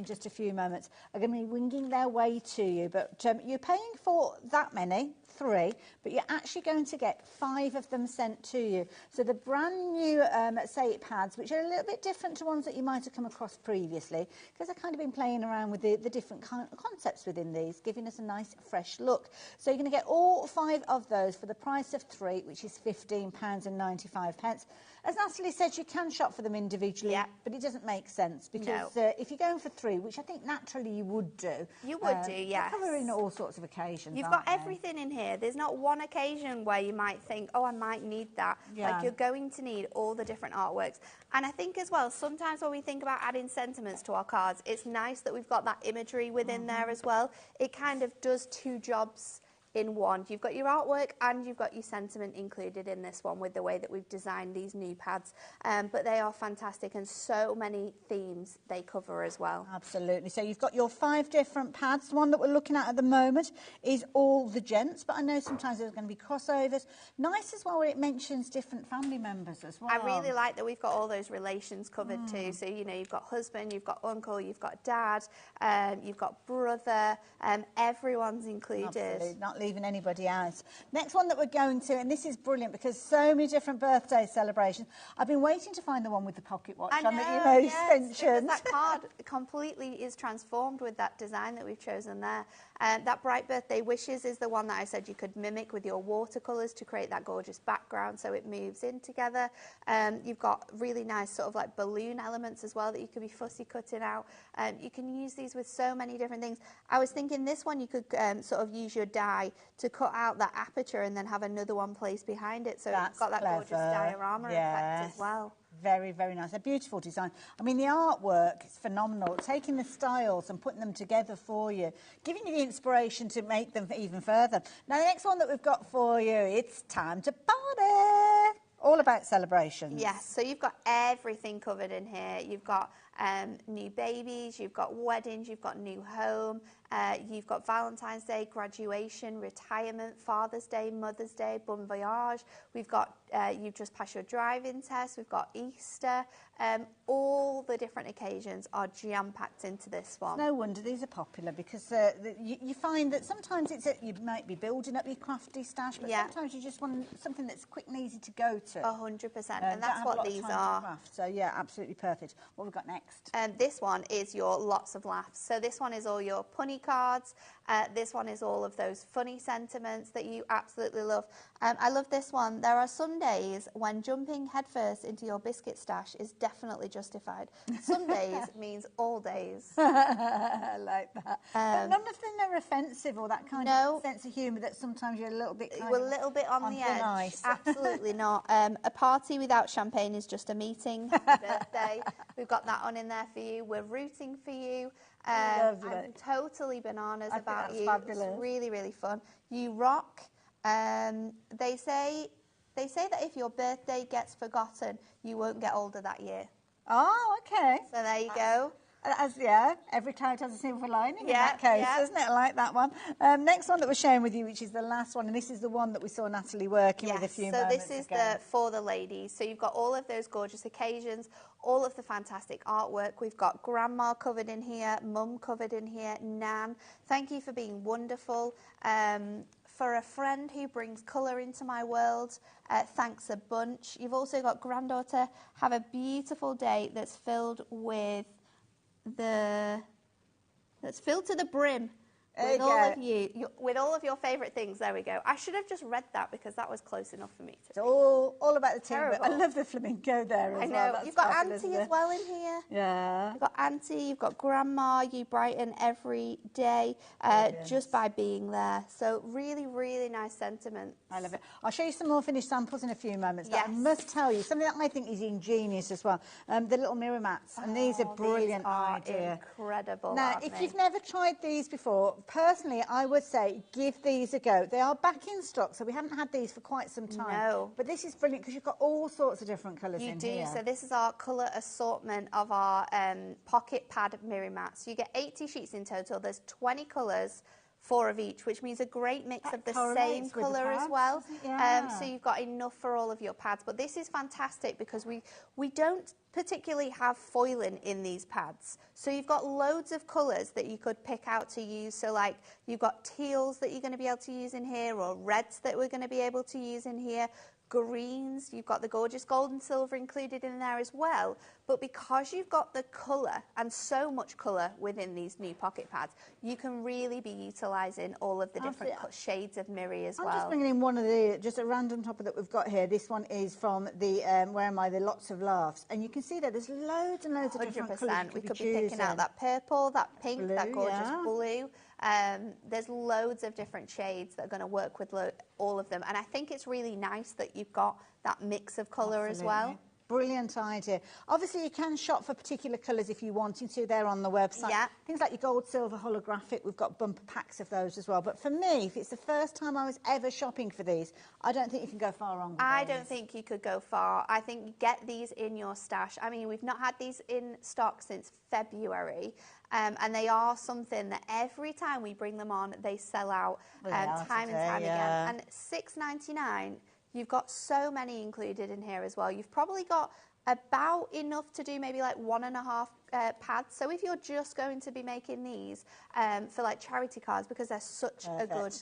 in just a few moments are going to be winging their way to you. But you're paying for that many, 3, but you're actually going to get 5 of them sent to you. So the brand new Say It pads, which are a little bit different to ones that you might have come across previously, because I've kind of been playing around with the different concepts within these, giving us a nice fresh look. So you're going to get all 5 of those for the price of 3, which is £15.95. As Natalie said, you can shop for them individually, but it doesn't make sense because if you're going for 3, which I think naturally you would do. You would do, yes. They're covering all sorts of occasions. You've got everything in here. There's not one occasion where you might think, oh, I might need that. Like, you're going to need all the different artworks. And I think as well, sometimes when we think about adding sentiments to our cards, it's nice that we've got that imagery within there as well. It kind of does 2 jobs in one. You've got your artwork and you've got your sentiment included in this one with the way that we've designed these new pads. But they are fantastic, and so many themes they cover as well. Absolutely. So you've got your 5 different pads. The one that we're looking at the moment is all the gents, but I know sometimes there's going to be crossovers. Nice as well where it mentions different family members as well. I really like that we've got all those relations covered too. So, you know, you've got husband, you've got uncle, you've got dad, you've got brother, everyone's included. Absolutely. Not leaving anybody out. Next one that we're going to, and this is brilliant because so many different birthday celebrations. I've been waiting to find the one with the pocket watch on the extensions. That card completely is transformed with that design that we've chosen there. That Bright Birthday Wishes is the one that I said you could mimic with your watercolours to create that gorgeous background so it moves in together. You've got really nice sort of like balloon elements as well that you could be fussy cutting out. You can use these with so many different things. I was thinking this one you could sort of use your die to cut out that aperture and then have another one placed behind it. So it's got that gorgeous diorama effect as well. Very, very nice. A beautiful design. I mean, the artwork is phenomenal. Taking the styles and putting them together for you, giving you the inspiration to make them even further. Now, the next one that we've got for you, it's time to party. All about celebrations. Yes, so you've got everything covered in here. You've got new babies, you've got weddings, you've got new home, you've got Valentine's Day, graduation, retirement, Father's Day, Mother's Day, Bon Voyage. We've got, you've just passed your driving test, we've got Easter. All the different occasions are jam-packed into this one. No wonder these are popular because you find that sometimes you might be building up your crafty stash, but sometimes you just want something that's quick and easy to go to. 100%, and that's what these are. So yeah, absolutely perfect. What have we got next? This one is your Lots of Laughs. So this one is all your punny cards. This one is all of those funny sentiments that you absolutely love. I love this one. There are some days when jumping headfirst into your biscuit stash is definitely justified. Some days means all days. I like that. But none of them are offensive or that kind of sense of humour that sometimes you're a little bit We're a little bit on the edge. Ice. Absolutely not. A party without champagne is just a meeting. Happy birthday. We've got that on in there for you. We're rooting for you. I'm totally bananas about you. Fabulous. It's really, really fun. You rock. They say that if your birthday gets forgotten, you won't get older that year. Oh, okay. So there you go. Every cloud has a silver lining in that case, doesn't it? I like that one. Next one that we're sharing with you, which is the last one, and this is the one that we saw Natalie working with a few moments ago. So this is the for the ladies. So you've got all of those gorgeous occasions, all of the fantastic artwork. We've got Grandma covered in here, Mum covered in here, Nan. Thank you for being wonderful. For a friend who brings colour into my world, thanks a bunch. You've also got Granddaughter, have a beautiful day that's filled with that's filled to the brim with all of your favourite things. There we go. I should have just read that because that was close enough for me. It's all about the timber. I love the flamenco there as well. You've got Auntie as well in here. Yeah. You've got Auntie, you've got Grandma, you brighten every day just by being there. So really, really nice sentiment. I love it. I'll show you some more finished samples in a few moments. But I must tell you, something that I think is ingenious as well, the little mirror mats. And these are brilliant idea. Incredible. Now, if you've never tried these before, personally, I would say give these a go. They are back in stock, so we haven't had these for quite some time. No. But this is brilliant because you've got all sorts of different colours in here. You do. So this is our colour assortment of our pocket pad mirror mats. You get 80 sheets in total. There's 20 colours 4 of each, which means a great mix That of the correlates same with the colour as pads, well. doesn't it? Yeah. So you've got enough for all of your pads. But this is fantastic because we don't particularly have foiling in these pads. So you've got loads of colours that you could pick out to use. So like you've got teals that you're going to be able to use in here, or reds that we're going to be able to use in here, greens, you've got the gorgeous gold and silver included in there as well. But because you've got the colour, and so much colour within these new pocket pads, you can really be utilising all of the different shades of Miri as well. I'm just bringing in one of the, just a random topper that we've got here. This one is from the, where am I, the Lots of Laughs. And you can see that there's loads and loads of different colours we could be picking out that purple, that pink, blue, that gorgeous blue. There's loads of different shades that are going to work with all of them. And I think it's really nice that you've got that mix of colour as well. Brilliant idea. Obviously, you can shop for particular colours if you wanted to. They're on the website. Yeah. Things like your gold, silver, holographic. We've got bumper packs of those as well. But for me, if it's the first time I was ever shopping for these, I don't think you can go far wrong with I these. don't think you could go far. I think you get these in your stash. I mean, we've not had these in stock since February. And they are something that every time we bring them on, they sell out time and time again. And $6.99. You've got so many included in here as well. You've probably got about enough to do maybe like 1.5 pads. So if you're just going to be making these for like charity cards, because they're such a good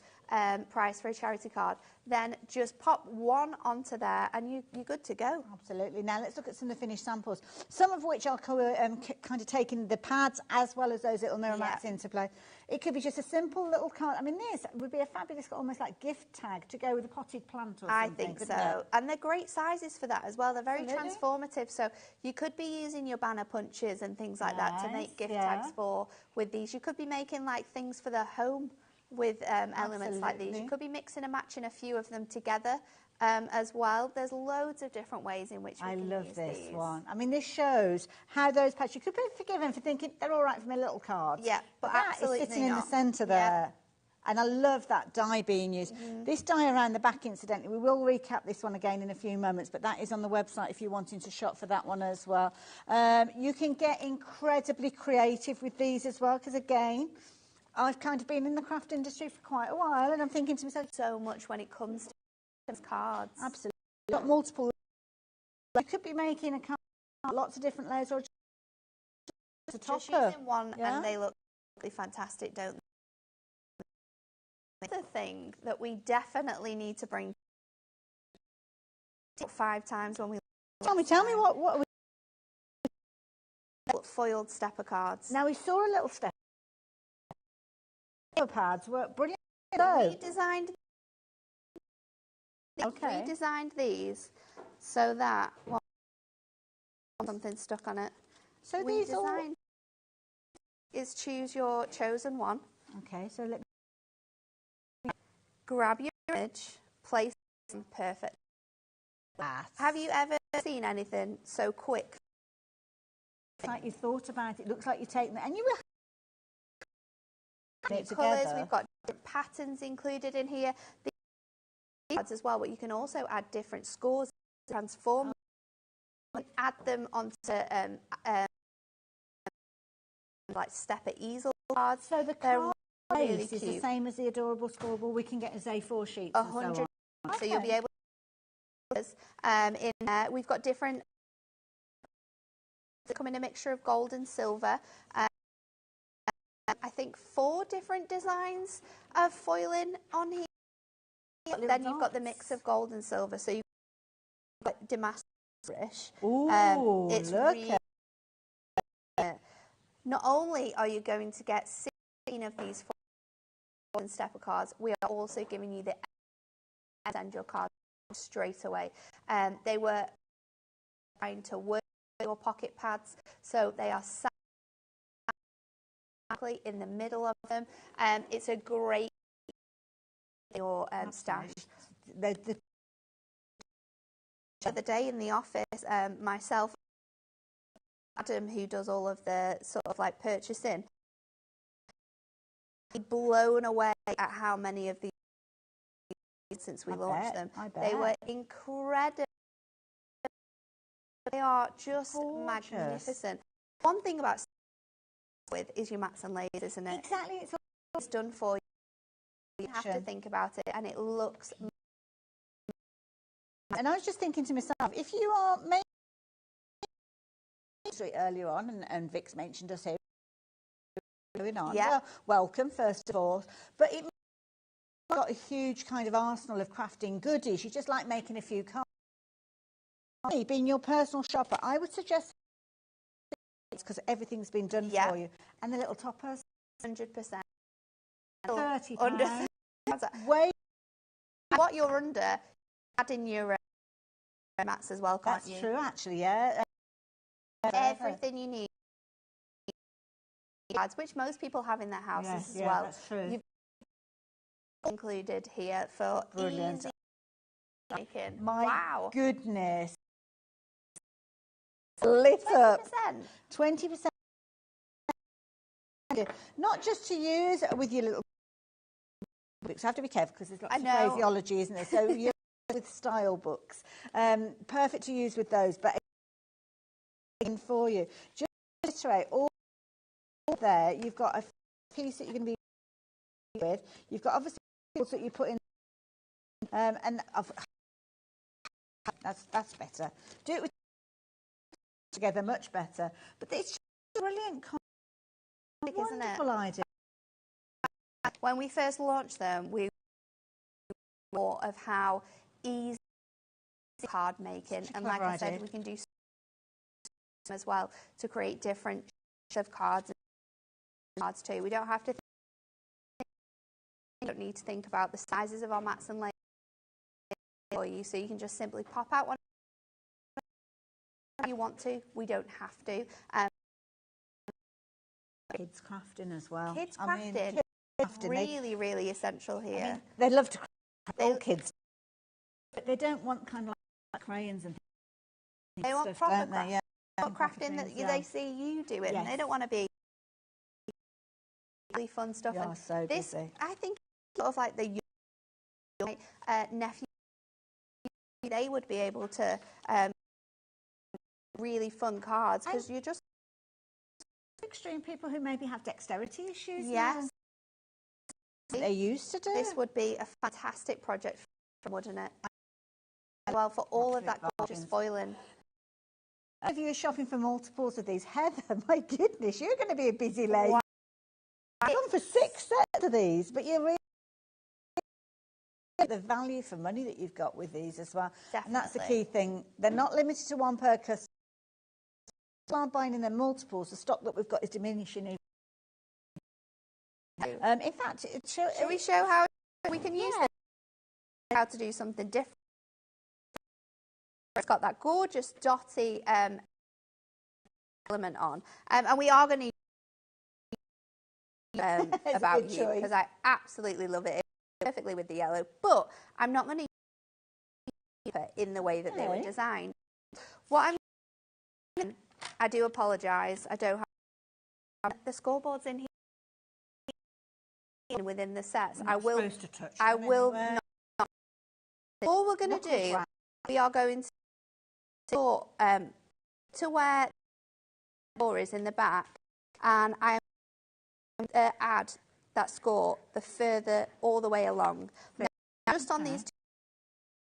price for a charity card, then just pop one onto there and you're good to go. Absolutely. Now let's look at some of the finished samples, some of which are kind of taking the pads as well as those little mirror mats into play. It could be just a simple little card. I mean, this would be a fabulous, almost like gift tag to go with a potted plant or something. I think so. And they're great sizes for that as well. They're very transformative. So you could be using your banner punches and things like that to make gift tags for with these. You could be making like things for the home with elements like these. You could be mixing and matching a few of them together as well. There's loads of different ways in which we can use these. I love this one. I mean, this shows how those pads, you could be forgiven for thinking they're all right for my little cards. Yeah, but absolutely that is sitting in the centre there. Yeah. And I love that die being used. This die around the back, incidentally, we will recap this one again in a few moments, but that is on the website if you're wanting to shop for that one as well. You can get incredibly creative with these as well, because again, I've kind of been in the craft industry for quite a while, and I'm thinking to myself, so much when it comes to cards. Absolutely. You've got multiple. You could be making a card, lots of different layers, or just a topper. Just using one, and they look fantastic, don't they? The thing that we definitely need to bring 5 times when we. Tell me what are we? Foiled stepper cards. Now we saw a little stepper pads were brilliant. We designed. We designed these so that something stuck on it. So we designed is choose your chosen one. Okay, so let me grab your image, place it perfect. Have you ever seen anything so quick? It's like you thought about it. Looks like you're taking it, and you will. Colours. We've got different patterns included in here. Cards as well, but you can also add different scores, transform, and add them onto like stepper easel cards. So the card really is the same as the adorable scoreboard. We can get as A4 sheets. 100. So you'll be able to. In there, we've got different. They come in a mixture of gold and silver. I think 4 different designs of foiling on here. Then you've got the mix of gold and silver, so you've got Damascus. Ooh, it's look really, not only are you going to get 16 of these foil and stepper cards, we are also giving you the send your cards straight away. They were trying to work with your pocket pads, so they are exactly in the middle of them. It's a great your stash. The other day in the office, myself, Adam, who does all of the sort of like purchasing, blown away at how many of these since we launched them. They were incredible. They are just magnificent. One thing about with is your mats and layers, isn't it? Exactly, it's done for you. have to think about it, and it looks. And I was just thinking to myself, if you are making earlier on, and Vic's mentioned us here going on, well, welcome first of all, but it got a huge kind of arsenal of crafting goodies. You just like making a few cards. Being your personal shopper, I would suggest it's because everything's been done for you, and the little toppers, 100%, £30. Way what you're under, add in your mats as well, can't you? That's true, actually, yeah. Everything you need, which most people have in their houses as well. That's true. You've included here for brilliant easy making. My goodness. Lit up. 20%. Not just to use with your little books. I have to be careful because there's lots of phraseology, isn't there? So you're with style books. Perfect to use with those, but for you. Just to reiterate, all there, you've got a piece that you're going to be with. You've got obviously that you put in, and that's better. Do it with together, much better. But it's just a brilliant, wonderful idea. When we first launched them, we were more of how easy card making, and like I said, we can do as well to create different of cards too. We don't have to. We don't need to think about the sizes of our mats and layers for you, so you can just simply pop out one you want to. We don't have to. Kids crafting as well. Kids crafting, really, really essential here. I mean, they love to craft, all kids, but they don't want kind of like crayons and things. They want proper crafting. Crafting that they see you doing. They don't want to be really fun stuff. And so this, busy. I think, sort of like the nephew, they would be able to really fun cards because you're just extreme people who maybe have dexterity issues. Yes, they're used to do. This would be a fantastic project, wouldn't it? Well, for all of that gorgeous foiling. If you were shopping for multiples of these, Heather, my goodness, you're going to be a busy lady. I've gone for 6 sets of these, but you're really the value for money that you've got with these as well. Definitely. And that's the key thing. They're not limited to one per customer. While buying in their multiples, the stock that we've got is diminishing. In fact, shall we show how we can use this? How to do something different. It's got that gorgeous dotty element on, and we are going to use about you because I absolutely love it. Perfectly with the yellow, but I'm not going to use it in the way that they were designed. What I do apologise. I don't have the scoreboards in here within the sets. I will not. All we're going to do, we are going to where the score is in the back, and I am going to add that score further all the way along. Now, just on these two,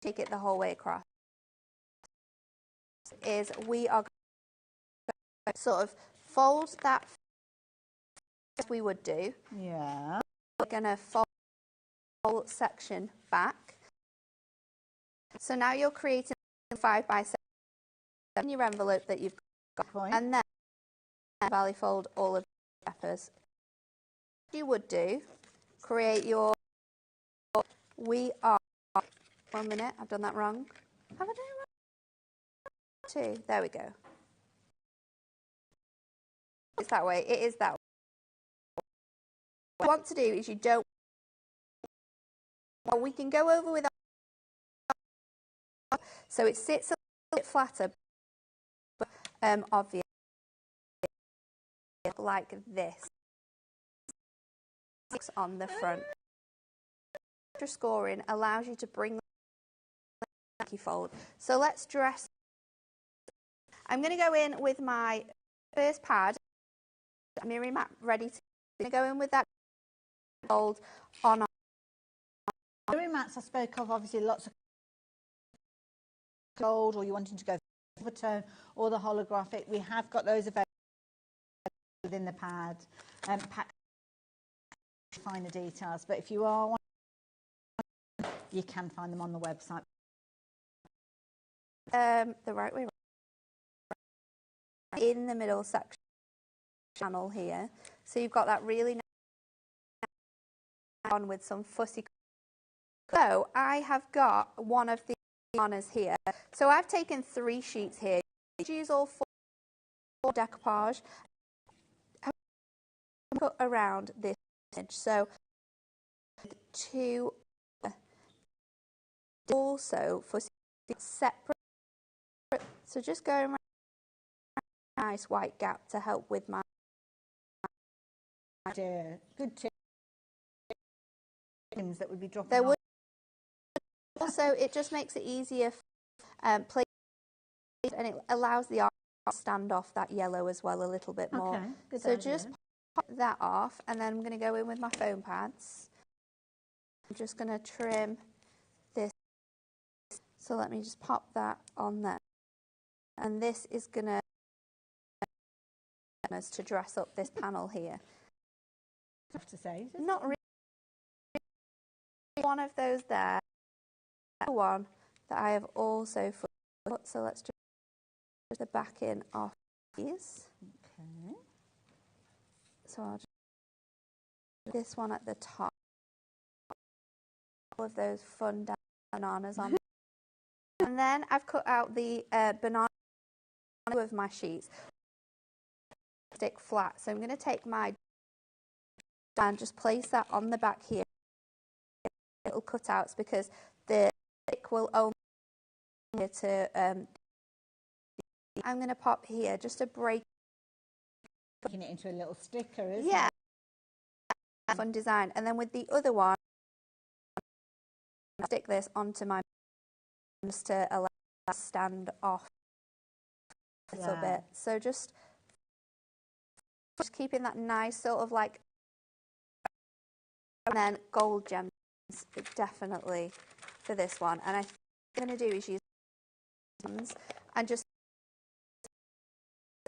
take it the whole way across. Is we are going to sort of fold that as we would do. Yeah. We're going to fold the whole section back. So now you're creating 5 by 7 in your envelope that you've got, and then valley fold all of the peppers. You would do, create your, we are, 1 minute, I've done that wrong. Have I done it wrong? 2, there we go. It's that way, it is that way. What you want to do is you don't, well, we can go over with our, so it sits a little bit flatter, but obviously like this. On the front. Extra scoring allows you to bring the fold. So let's dress. I'm going to go in with my first pad, mirroring mat ready to go in with that fold on mats I spoke of, obviously lots of gold, or you're wanting to go for tone or the holographic, we have got those available within the pad. Pack finer details, but if you are, you can find them on the website. The right way around. In the middle section channel here, so you've got that really nice on with some fussy. So I have got one of the bananas here. So I've taken 3 sheets here. Use all 4 decoupage. I put around this image. So 2 also for separate. So just going around a nice white gap to help with my good tips that would be dropping there off. would also, it just makes it easier place, and it allows the art to stand off that yellow as well a little bit more. Okay, good so idea. just pop that off, and then I'm going to go in with my foam pads. I'm just going to trim this. So let me just pop that on there. And this is going to dress up this panel here. I have to say, Not really. One of those there. The one that I have also put. So let's just put the backing off these. Okay. So I'll just put this one at the top. All of those fun bananas on. And then I've cut out the banana of my sheets. Stick flat. So I'm going to take my and just place that on the back here. Little cutouts, because the stick will only to I'm going to pop here just a break. Making it into a little sticker, isn't Yeah. it? Fun design. And then with the other one, stick this onto my just to allow it to stand off a little bit. So just keeping that nice sort of like, and then gold gems definitely for this one. And I think what I'm going to do is use and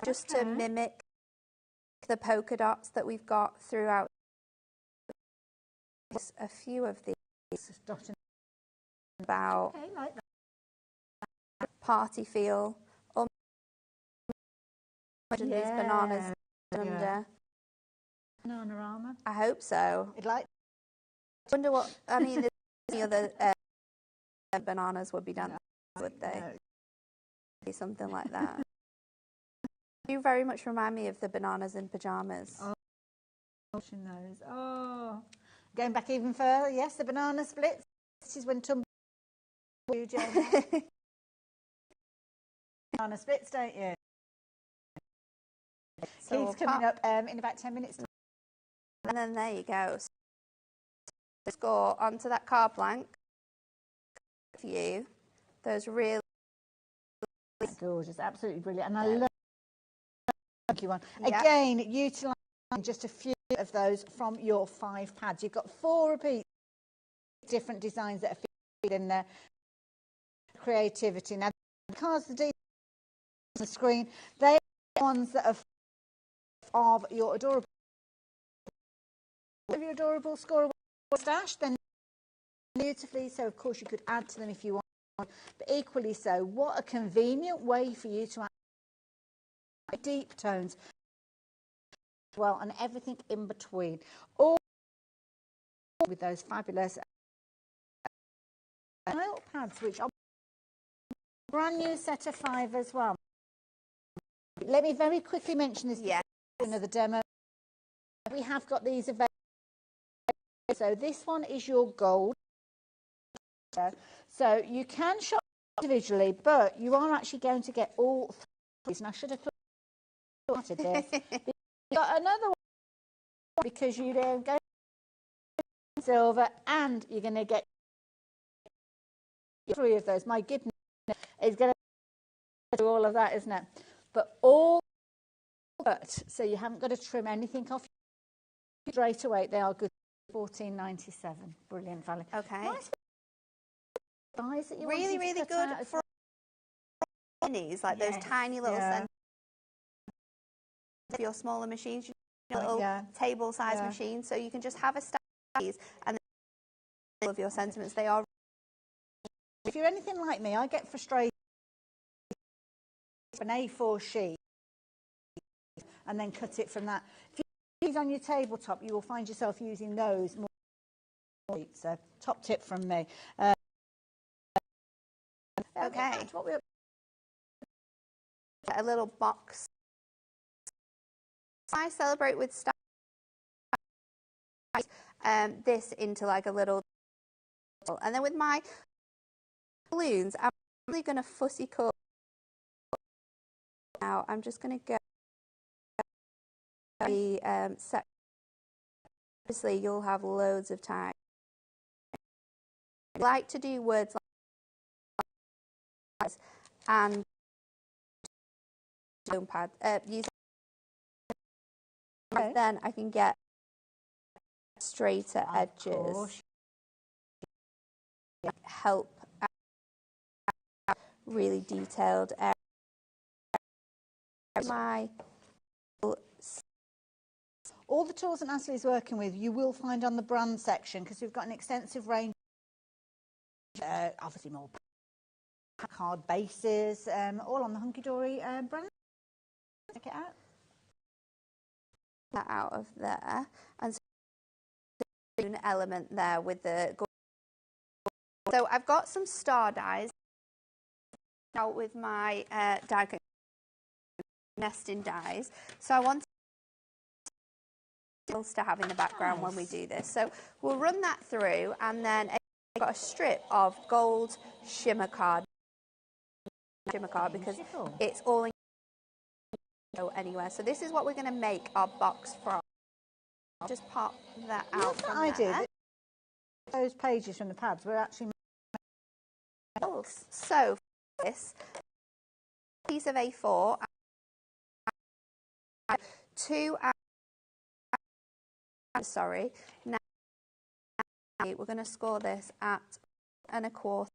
just to mimic the polka dots that we've got throughout. A few of these about like that. Party feel, or these bananas under. Bananarama. I hope so. I'd like. I wonder what, I mean, there's any other bananas would be done, would they? No. Be something like that. You very much remind me of the bananas in pajamas. Oh, watching those. Oh, going back even further. Yes, the banana splits. This is when Tumble. Banana splits, don't you? So Keith's coming up in about 10 minutes. And then there you go. So let's go onto that card blank for you. Those really gorgeous, absolutely brilliant. And I love the one. Yep. Again, utilising just a few of those from your 5 pads. You've got 4 repeats, different designs that are featured in there. Creativity. Now, the cards the details on the screen, they are the ones that are of your adorable score stash, then beautifully. So, of course, you could add to them if you want. But equally so, what a convenient way for you to add deep tones as well, and everything in between. All with those fabulous nail pads, which are brand new set of 5 as well. Let me very quickly mention this. Yeah. Another demo. We have got these available. So this one is your gold. So you can shop individually, but you are actually going to get all 3. And I should have started this. You've got another one because you don't go silver, and you're going to get 3 of those. My goodness, it's going to do all of that, isn't it? But all but so you haven't got to trim anything off straight away. They are good. $14.97. Brilliant value. Okay. Nice Size that you really, wanted to really cut good out. for minis, like those tiny little for your smaller machines, little table size machines. So you can just have a stack of these and then all of your sentiments. They are. If you're anything like me, I get frustrated with an A4 sheet and then cut it from that. If you use on your tabletop, you will find yourself using those more. So top tip from me. Okay. What we're A little box. I celebrate with style. This into like a little, and then with my balloons, I'm really going to fussy cut. Now I'm just going to go the set. Obviously, you'll have loads of time. I like to do words like this and pad. Use then I can get straighter edges. Help really detailed area. All the tools that Natalie's working with, you will find on the brand section because we've got an extensive range. Obviously more card bases, all on the Hunky Dory brand. Check it out. That out of there, and so an element there with the. So I've got some star dies out with my die nesting dies. So I want to have in the background when we do this. So we'll run that through, and then I've got a strip of gold shimmer card because it's all in go anywhere. So this is what we're going to make our box from. Just pop that out from I there. did. Those pages from the pads were actually. So this piece of A4, 2 sorry. Now we're going to score this at 1 1/4.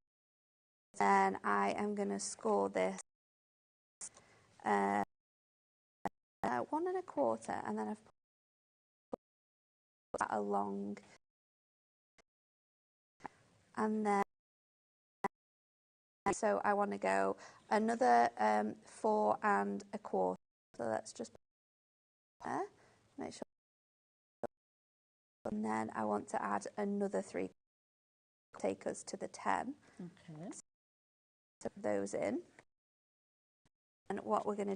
Then I am going to score this 1 1/4, and then I've put that along, and then so I want to go another 4 1/4. So let's just make sure. And then I want to add another 3, take us to the 10. Okay. So those in. And what we're going to